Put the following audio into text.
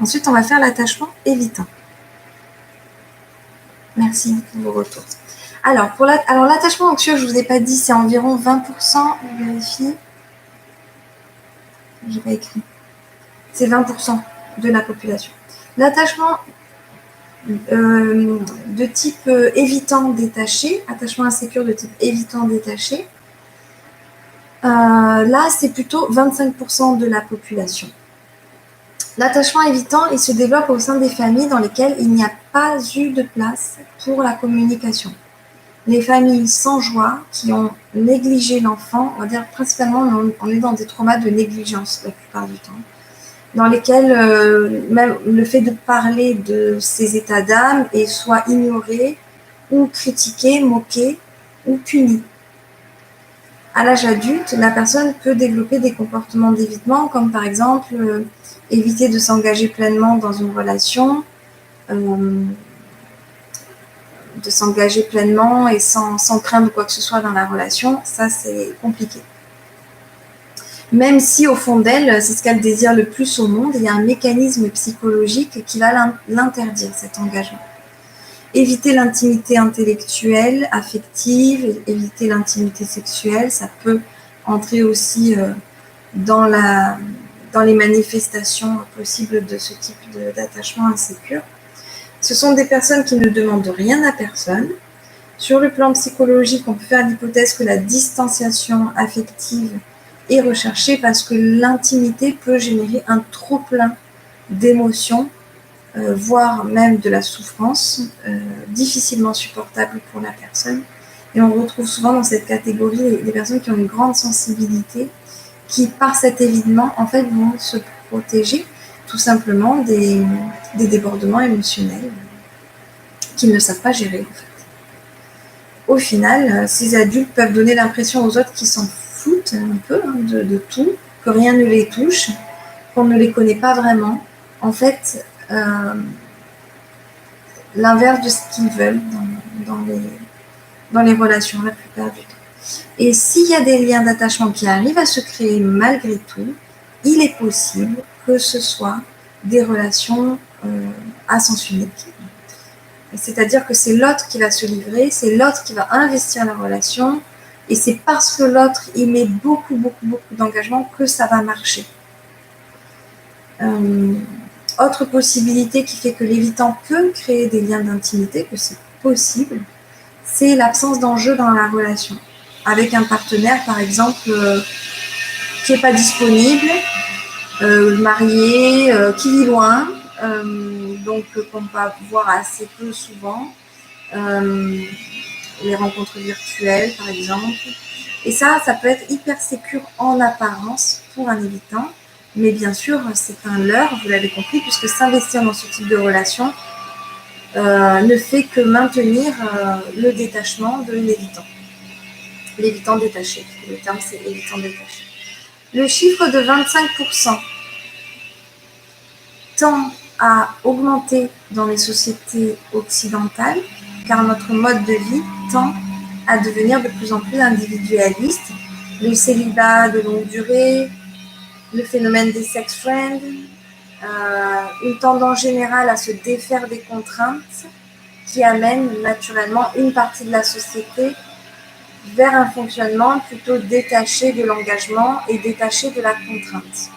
Ensuite, on va faire l'attachement évitant. Merci pour vos retours. Alors, l'attachement anxieux, je ne vous ai pas dit, c'est environ 20%. Je vérifie. Je n'ai pas écrit. C'est 20% de la population. L'attachement de type évitant détaché, attachement insécure de type évitant détaché, là, c'est plutôt 25% de la population. L'attachement évitant, il se développe au sein des familles dans lesquelles il n'y a pas eu de place pour la communication. Les familles sans joie qui ont négligé l'enfant, on va dire principalement on est dans des traumas de négligence la plupart du temps, dans lesquels même le fait de parler de ses états d'âme est soit ignoré ou critiqué, moqué ou puni. À l'âge adulte, la personne peut développer des comportements d'évitement, comme par exemple éviter de s'engager pleinement dans une relation, de s'engager pleinement et sans craindre quoi que ce soit dans la relation. Ça, c'est compliqué. Même si au fond d'elle, c'est ce qu'elle désire le plus au monde, il y a un mécanisme psychologique qui va l'interdire, cet engagement. Éviter l'intimité intellectuelle, affective, éviter l'intimité sexuelle, ça peut entrer aussi dans les manifestations possibles de ce type d'attachement insécure. Ce sont des personnes qui ne demandent rien à personne. Sur le plan psychologique, on peut faire l'hypothèse que la distanciation affective est recherchée parce que l'intimité peut générer un trop-plein d'émotions, voire même de la souffrance, difficilement supportable pour la personne. Et on retrouve souvent dans cette catégorie des personnes qui ont une grande sensibilité, qui par cet évitement, en fait, vont se protéger tout simplement des débordements émotionnels qu'ils ne savent pas gérer, en fait. Au final, ces adultes peuvent donner l'impression aux autres qu'ils s'en foutent un peu de tout, que rien ne les touche, qu'on ne les connaît pas vraiment. En fait, l'inverse de ce qu'ils veulent dans les relations la plupart du temps. Et s'il y a des liens d'attachement qui arrivent à se créer malgré tout, il est possible que ce soit des relations à sens unique. C'est-à-dire que c'est l'autre qui va se livrer, c'est l'autre qui va investir la relation, et c'est parce que l'autre y met beaucoup d'engagement que ça va marcher. Autre possibilité qui fait que l'évitant peut créer des liens d'intimité, que c'est possible, c'est l'absence d'enjeu dans la relation. Avec un partenaire, par exemple, qui n'est pas disponible, marié, qui vit loin, donc qu'on va voir assez peu souvent, les rencontres virtuelles, par exemple. Et ça peut être hyper sécure en apparence pour un évitant, mais bien sûr, c'est un leurre, vous l'avez compris, puisque s'investir dans ce type de relation ne fait que maintenir le détachement de l'évitant. L'évitant détaché. Le terme, c'est évitant détaché. Le chiffre de 25% tend à augmenter dans les sociétés occidentales, car notre mode de vie tend à devenir de plus en plus individualiste. Le célibat de longue durée, le phénomène des sex friends, une tendance générale à se défaire des contraintes qui amène naturellement une partie de la société vers un fonctionnement plutôt détaché de l'engagement et détaché de la contrainte.